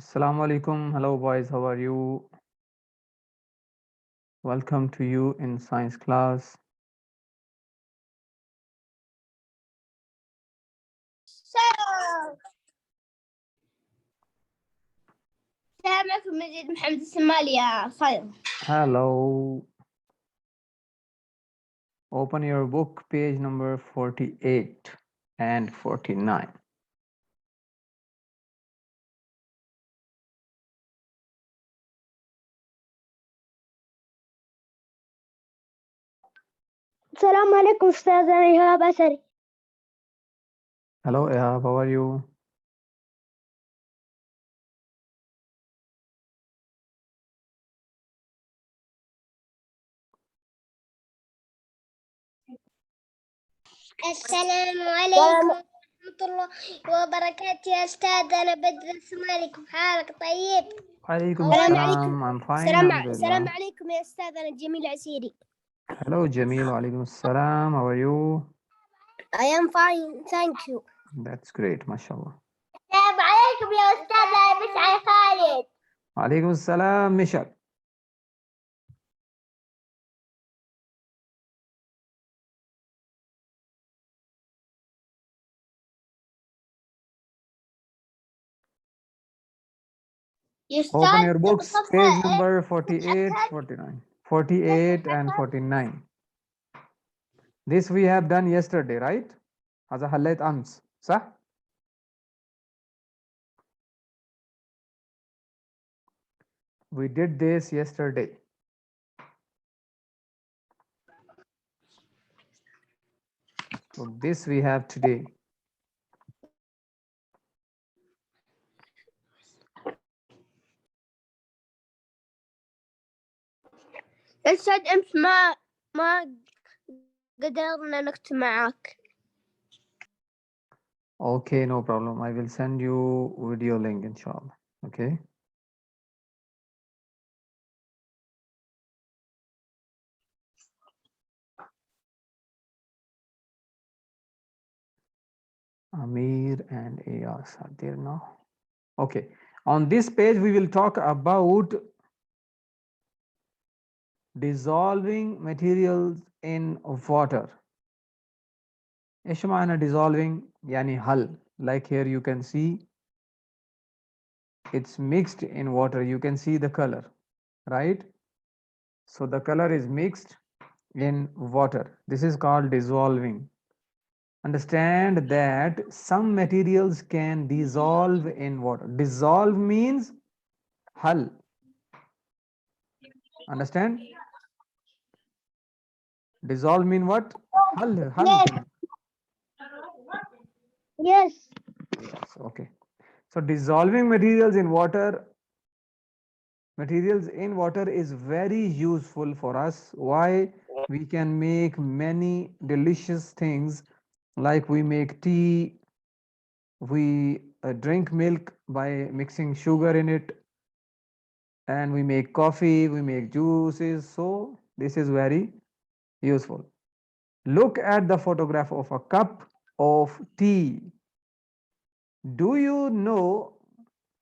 Assalamu alaikum. Hello, boys. How are you? Welcome to you in science class. السلام عليكم مجيد محمد السمال يا صاير. Hello. Open your book, page number 48 and 49. السلام عليكم أستاذ إيهاب أسري. Hello, Ehab. How are you? السلام عليكم ورحمة الله وبركاته يا أستاذ. أنا بدرس مالكم، حالك طيب؟ Alaikum السلام salam. عليكم. I'm fine, السلام alhamdulillah. عليكم يا أستاذ. أنا جميل عسيري. Hello, Jamil. Alaikum salam. How are you? I am fine, thank you. That's great, mashallah. السلام عليكم يا أستاذ. أنا مسعى خالد. Alaikum salam, Mishak. Open your books, page number 48, 49. 48 and 49. This we have done yesterday, right? هذا حليت أمس، صح؟ We did this yesterday. So this we have today. أستاذ أمس ما قدرنا نكتب معاك. Okay, no problem. I will send you video link, inshallah. Okay. Amir and Ayas are there now. Okay. On this page, we will talk about dissolving materials in water. ايش معنى dissolving؟ يعني حل. Like here you can see it's mixed in water. You can see the color, right? So the color is mixed in water. This is called dissolving. Understand that some materials can dissolve in water. Dissolve means hal. Understand? Dissolve mean what? Hal. Yes. Yes. Yes. Okay. So dissolving materials in water is very useful for us. Why? We can make many delicious things, like we make tea, we drink milk by mixing sugar in it, and we make coffee, we make juices. So this is very useful. Look at the photograph of a cup of tea. Do you know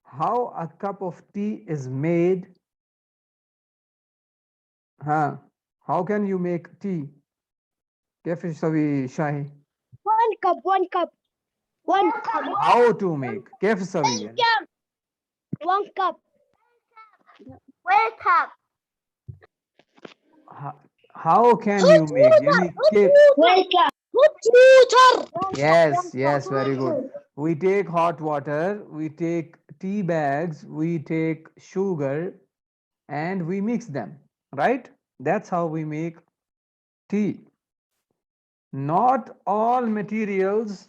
how a cup of tea is made? Huh? How can you make tea? كيف تسوي شاي؟ One cup. One cup. How to make؟ كيف تسوي يعني؟ One cup. One cup. How can you make يعني كيف؟ One cup. Hot water. Yes, very good. We take hot water, we take tea bags, we take sugar, and we mix them, right? That's how we make tea. Not all materials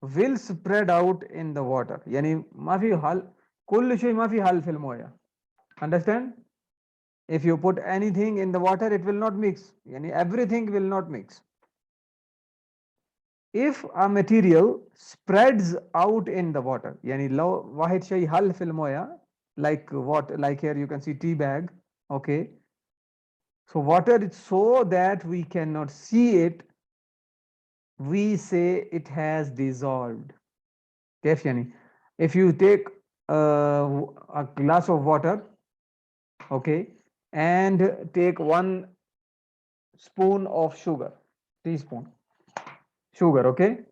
will spread out in the water. يعني ما في حل كل شيء ما في حل في الموية. Understand? If you put anything in the water, it will not mix. يعني everything will not mix. If a material spreads out in the water, يعني لو واحد شيء حل في الموية, like what? Like here you can see tea bag. Okay. So water is so that we cannot see it. We say it has dissolved. كيف يعني? If you take a glass of water, okay, and take 1 spoon of sugar, teaspoon sugar, okay.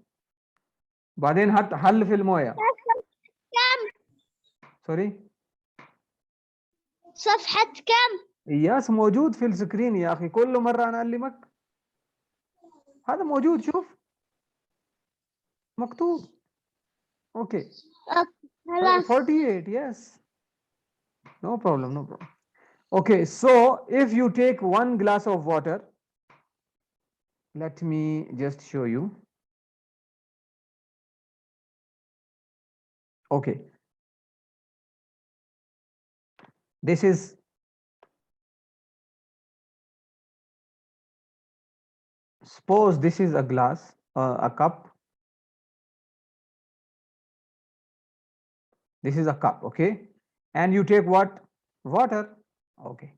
بعدين حل في المويه. كم؟ سوري. صفحة كم؟ ياس موجود في السكرين يا اخي، كل مره انا اعلمك. هذا موجود، شوف مكتوب. اوكي. خلاص. 48. Yes, no problem, no problem. Okay, so if you take 1 glass of water, let me just show you. Okay, this is, suppose this is a glass, a cup. This is a cup, okay, and you take what? Water. Okay.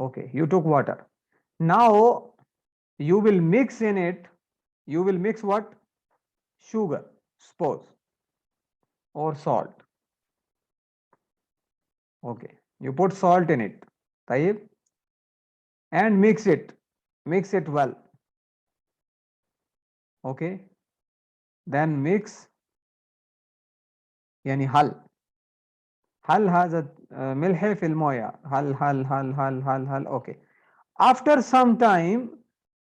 Okay, you took water. Now you will mix in it, you will mix what? Sugar, suppose, or salt. Okay, you put salt in it, طيب, and mix it well. Okay, then mix, يعني هل هذا ملح في المويه، هل. Okay, after some time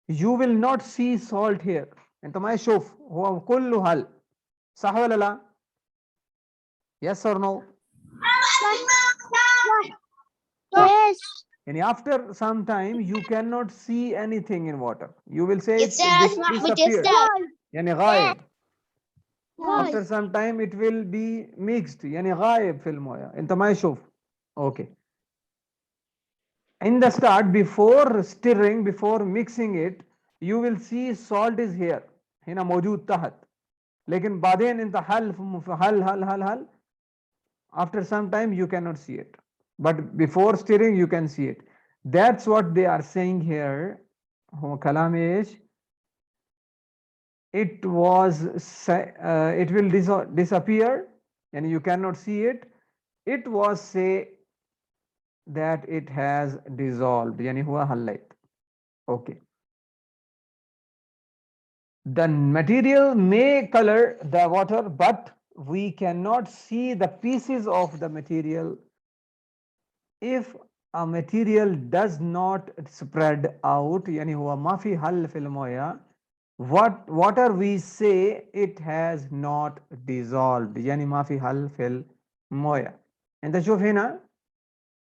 you will not see salt here. انت ما تشوف، هو كله هل، صح ولا لا؟ yes or no؟ Yes. يعني after some time you cannot see anything in water, you will say it يستاذ محمود disappeared، يستاذ. يعني غايب. Why? after some time it will be mixed، يعني غايب في المويه، انت ما يشوف. okay, in the start, before stirring, before mixing it, you will see salt is here، هنا موجود تحت. लेकिन بعدين انت هل after some time you cannot see it, but before stirring you can see it. That's what they are saying here. هو كلام ايش؟ it was it will disappear and you cannot see it. It was say that it has dissolved, يعني हुआ हल्लैत. okay, the material may color the water, but we cannot see the pieces of the material. If a material does not spread out, يعني हुआ ما في हल في الموية, what water we say it has not dissolved, يعني ما في हल في الموية. انت شوف هنا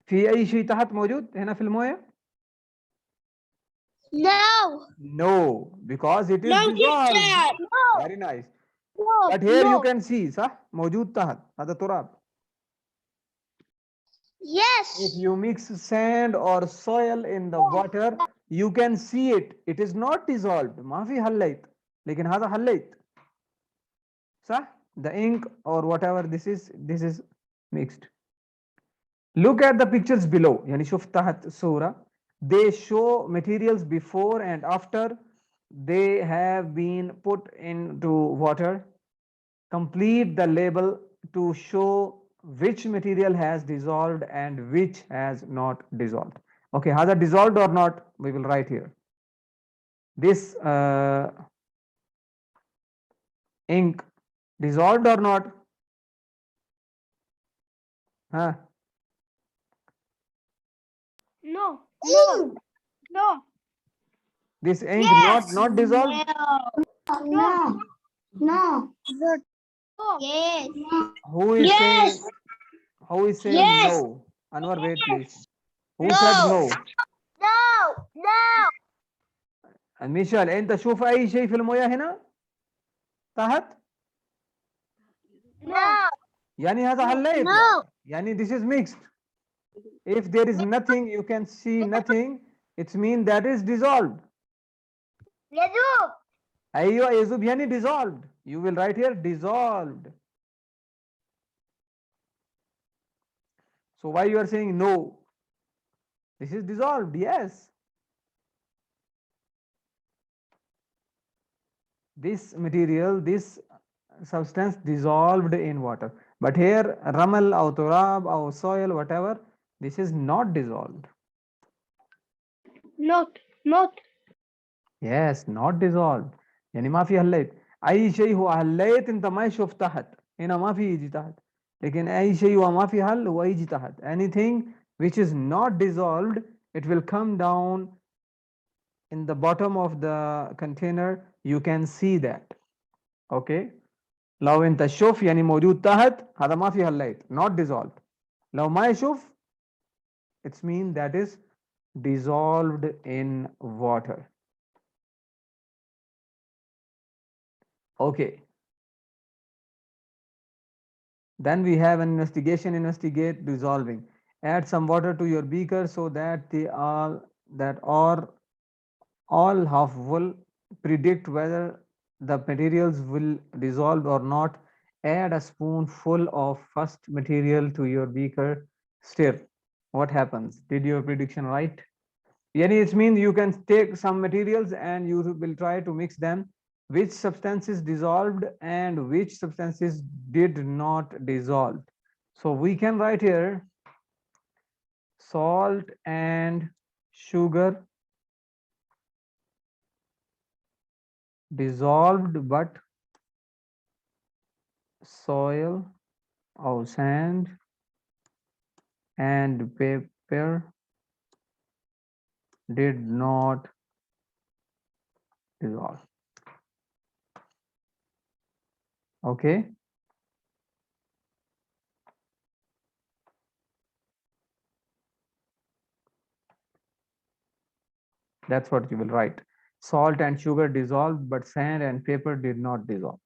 في اي شيء تحت موجود هنا في الموية؟ No. No, because it is No, dissolved. teacher. No. Very nice. No. But here you No. can see صح موجود تحت هذا تراب. Yes. If you mix sand or soil in the water, you can see it. It is not dissolved. ما في हल्लैت. लेकिन هذا हल्लैت. صح? The ink or whatever this is mixed. Look at the pictures below. يعني شوف تحت الصورة. They show materials before and after they have been put into water. Complete the label to show which material has dissolved and which has not dissolved. Okay, has it dissolved or not? We will write here. This ink dissolved or not? Huh? No. No. No. This ink Yes. not dissolved? No. No. Yes. Who is saying Yes. who is saying Yes. no? Anwar, wait please. Who No. said no? No. No. ميشيل انت شوف اي شيء في المويه هنا تحت؟ No. يعني هذا حليت. No. يعني this is mixed. If there is nothing, you can see nothing, it means that is dissolved. يذوب. ايوه يذوب يعني dissolved. You will write here dissolved. So why you are saying no? This is dissolved, yes. This material, this substance dissolved in water. But here, ramal or turab or soil, whatever, this is not dissolved. not Yes, not dissolved. يعني ما في هليت. أي شيء هو هليت أنت ما يشوف تحت. هنا ما في يجي تحت. لكن أي شيء هو ما في هل هو يجي تحت. Anything which is not dissolved, it will come down in the bottom of the container. You can see that. Okay. لو أنت شوف يعني موجود تحت هذا ما في هليت. Not dissolved. لو ما يشوف, it means that is dissolved in water. Okay. Then we have an investigation, investigate, dissolving. Add some water to your beaker so that they are all half will predict whether the materials will dissolve or not. Add a spoonful of first material to your beaker. Stir. What happens? Did your prediction right? Yani it means you can take some materials and you will try to mix them. Which substances dissolved and which substances did not dissolve. So we can write here salt and sugar dissolved, but soil or sand and paper did not dissolve. Okay. That's what you will write. Salt and sugar dissolved, but sand and paper did not dissolve.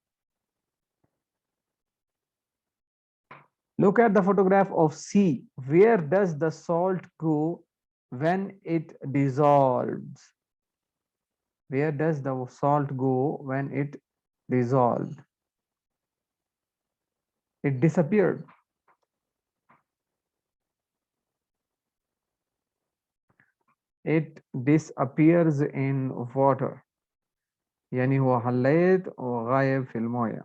Look at the photograph of sea. Where does the salt go when it dissolves? Where does the salt go when it dissolved? It disappeared. It disappears in water. يعني هو حليت وغايب في الموية.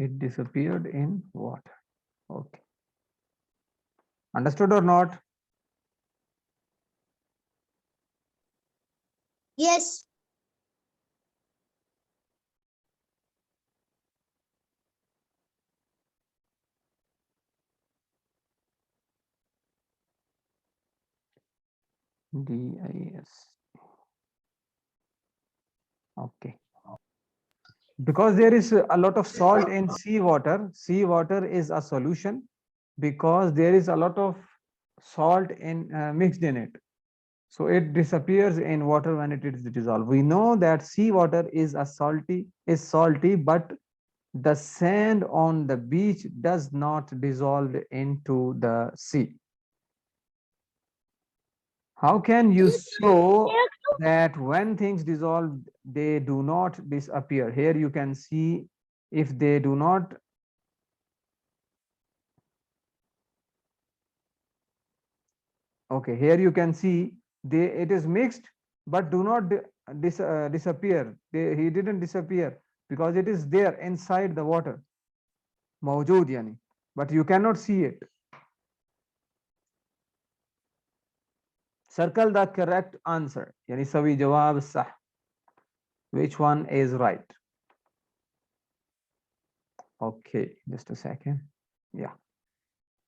It disappeared in water. Okay. Understood or not? yes DIS. Okay. Because there is a lot of salt in seawater. Seawater is a solution because there is a lot of salt in mixed in it. So it disappears in water when it is dissolved. We know that seawater is salty, but the sand on the beach does not dissolve into the sea. How can you show that when things dissolve, they do not disappear? Here you can see if they do not. Okay, here you can see it is mixed, but do not disappear. He didn't disappear because it is there inside the water. موجود يعني, but you cannot see it. Circle the correct answer. यानी सभी जवाब सही. Which one is right? Okay, just a second. Yeah.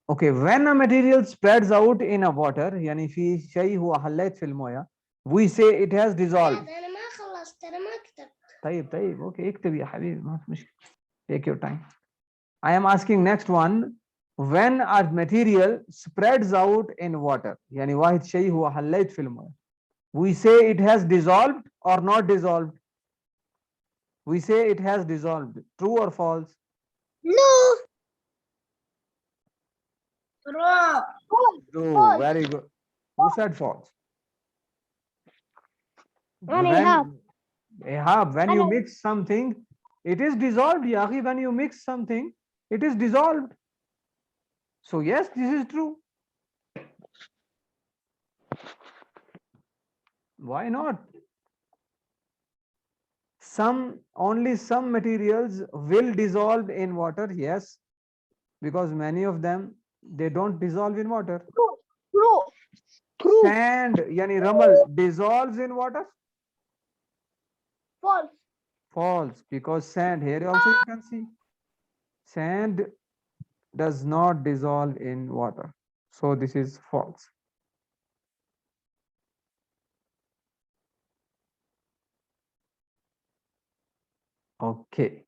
Okay, when a material spreads out in a water, يعني في شيء هو حليت في المويه, we say it has dissolved. أنا ما خلصت، أنا ما كتبت. طيب اوكي اكتب يا حبيبي, ما في مشكله. Take your time. I am asking next one. When a material spreads out in water, يعني واحد شيء هو حليت في المويه, we say it has dissolved or not dissolved. We say it has dissolved. True or false? No. Wrong. True. Very good. Who said false? When when you mix something, it is dissolved. Yahi, when you mix something, it is dissolved. So yes, this is true. Why not? Only some materials will dissolve in water. Yes, because many of them, they don't dissolve in water. True. Sand, yani ramal, dissolves in water. False. False, because sand, here also you can see, sand does not dissolve in water. So this is false. Okay.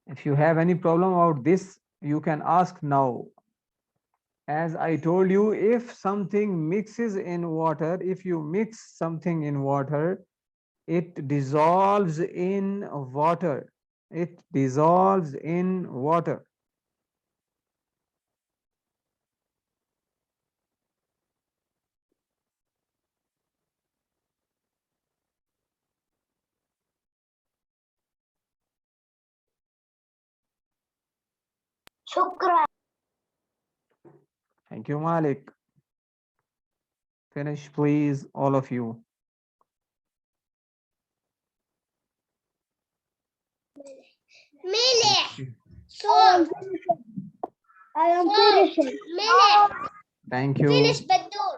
If you have any problem about this, you can ask now. As I told you, if something mixes in water, if you mix something in water, it dissolves in water. It dissolves in water. شكرا. Thank you, Malik. Finish, please, all of you. ملح. Salt. I am finishing. ملح. Thank you. Finish بدول.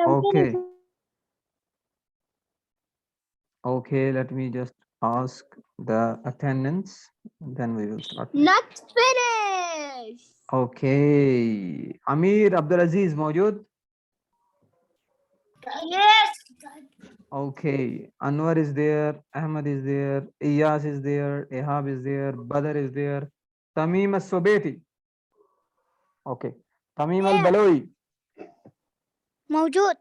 Okay. Okay, let me just ask the attendance, then we will start. Not finished. Okay. Amir Abdulaziz موجود? Yes. Okay. Anwar is there, Ahmad is there, Iyas is there, Ehab is there, Badr is there, Tamim al-Subeti. Okay. Tamim al-Balawi. موجود.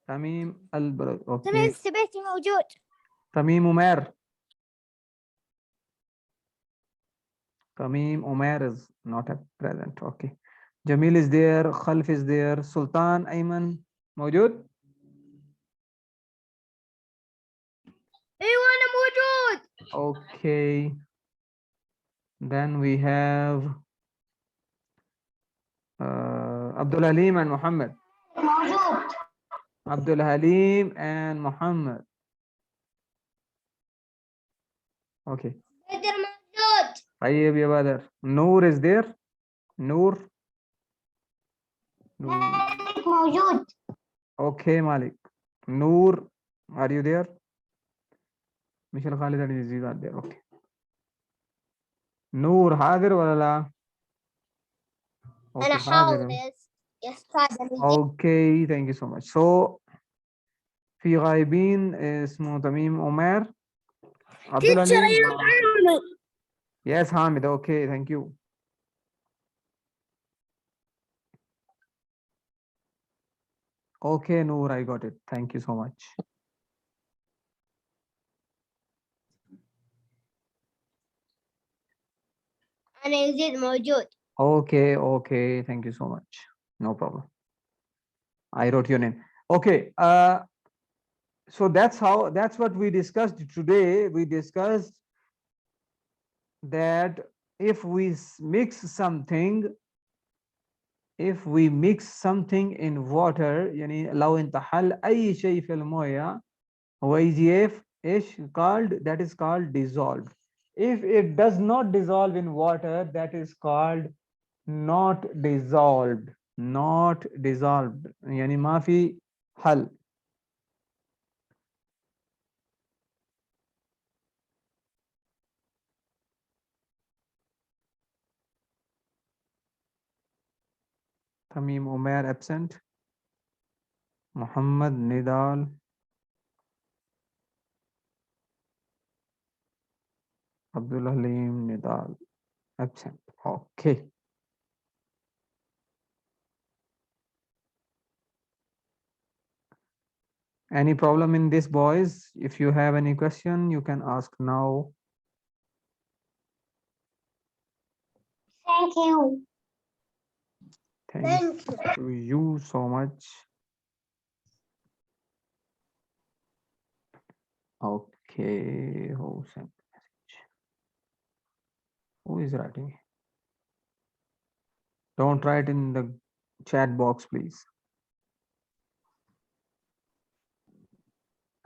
Tamim al-Balawi. تميم Okay. السبيتي موجود. Tamim Umair. Tamim Umair is not at present. Okay. Jamil is there, Khalf is there, Sultan Ayman موجود? ايوه انا موجود. Okay. Then we have Abdul Halim and Muhammad. موجود. Abdul Halim and Muhammad. Okay. بدر موجود. طيب يا بدر. Noor is there? Noor? Noor. مالك موجود. Okay, Malik. Noor, are you there? Michelle Khalid and Aziz are there. Okay. Noor, حاضر ولا لا؟ انا Okay, حاضر حاضر. يا استاذ. Okay, thank you so much. So في غايبين اسمه تميم عمر. عبد تيتشر العليم. ايوه حامد. Yes, Hamid. Okay, thank you. Okay, Noor, I got it. Thank you so much. انا يزيد موجود. Okay, okay. Thank you so much. No problem. I wrote your name. Okay. So that's what we discussed today. We discussed that if we mix something, if we mix something in water, يعني لو انتحل أي شيء في الموية هو يجي إيش called, that is called dissolved. If it does not dissolve in water, that is called not dissolved. Not dissolved. يعني ما في حل. Tamim Umair absent. Muhammad Nidal. Abdul Halim Nidal absent. Okay. Any problem in this, boys? If you have any question, you can ask now. Thank you. Thank you so much. Okay, who sent message? Who is writing? Don't write in the chat box, please.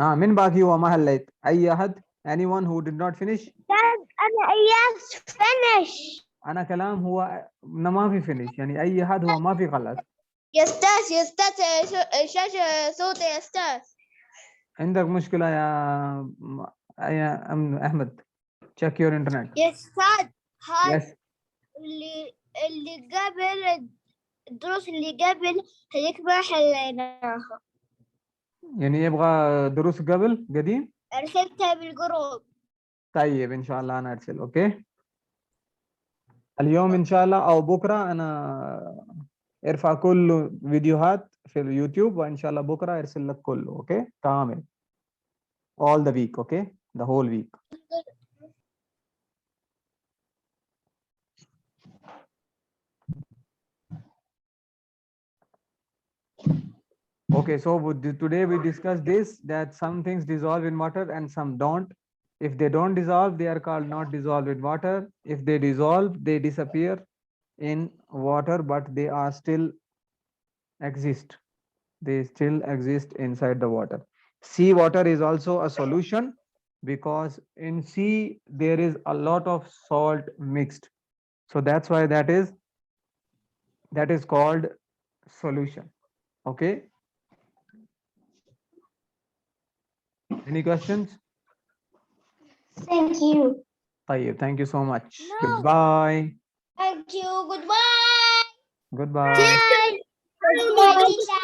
من باقي هو ما حليت أي أحد anyone who did not finish أنا yes finish. أنا كلام هو ما في finish يعني أي أحد هو ما في خلص. يا أستاذ الشاشة صوتي يا أستاذ. عندك مشكلة يا أحمد check your internet. يا أستاذ هاي Yes. اللي قبل الدروس اللي قبل هذيك ما حليناها. يعني يبغى دروس قبل قديم؟ أرسلتها بالجروب. طيب إن شاء الله أنا أرسل. أوكي اليوم إن شاء الله أو بكرة أنا ارفع كل فيديوهات في اليوتيوب وإن شاء الله بكرة أرسل لك كله. أوكي كامل all the week. Okay the whole week. Okay, so today we discussed this, that some things dissolve in water and some don't. If they don't dissolve, they are called not dissolved in water. If they dissolve, they disappear in water, but they are still exist. They still exist inside the water. Sea water is also a solution because in sea there is a lot of salt mixed. So that's why that is called solution. Okay. Any questions? Thank you. طيب, thank you so much. No. Goodbye. Thank you. Goodbye. Goodbye. Bye. Goodbye.